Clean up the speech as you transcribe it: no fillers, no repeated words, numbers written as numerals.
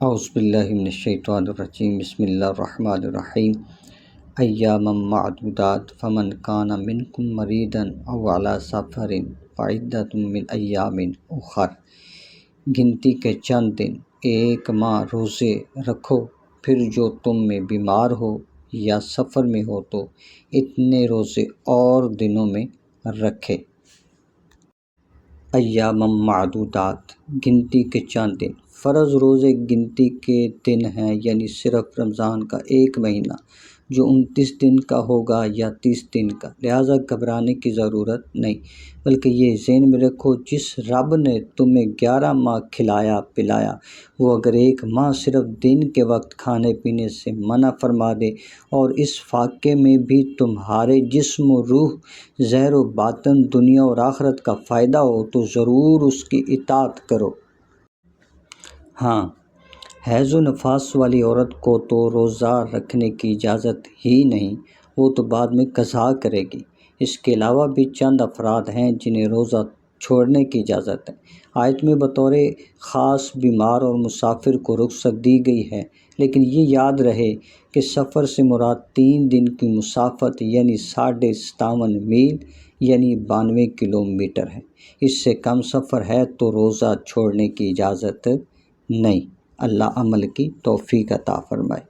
اعوذ باللہ من الشیطان الرجیم، بسم اللہ الرحمن الرحیم۔ ایاما معدودات فمن کان منکم مریضا او علی سفر فعدۃ من ایام اخر۔ گنتی کے چند دن، ایک ماہ روزے رکھو، پھر جو تم میں بیمار ہو یا سفر میں ہو تو اتنے روزے اور دنوں میں رکھے۔ ایاما معدودات، گنتی کے چند دن۔ فرض روزے گنتی کے دن ہیں، یعنی صرف رمضان کا ایک مہینہ جو 29 دن کا ہوگا یا 30 دن کا، لہٰذا گھبرانے کی ضرورت نہیں، بلکہ یہ ذہن میں رکھو جس رب نے تمہیں 11 ماہ کھلایا پلایا، وہ اگر ایک ماہ صرف دن کے وقت کھانے پینے سے منع فرما دے اور اس فاقے میں بھی تمہارے جسم و روح، ظاہر و باطن، دنیا اور آخرت کا فائدہ ہو تو ضرور اس کی اطاعت کرو۔ ہاں، حیض و نفاس والی عورت کو تو روزہ رکھنے کی اجازت ہی نہیں، وہ تو بعد میں قضا کرے گی۔ اس کے علاوہ بھی چند افراد ہیں جنہیں روزہ چھوڑنے کی اجازت ہے۔ آیت میں بطور خاص بیمار اور مسافر کو رخصت دی گئی ہے، لیکن یہ یاد رہے کہ سفر سے مراد 3 دن کی مسافت یعنی 57.5 میل یعنی 92 کلومیٹر ہے۔ اس سے کم سفر ہے تو روزہ چھوڑنے کی اجازت نہیں۔ اللہ عمل کی توفیق عطا فرمائے۔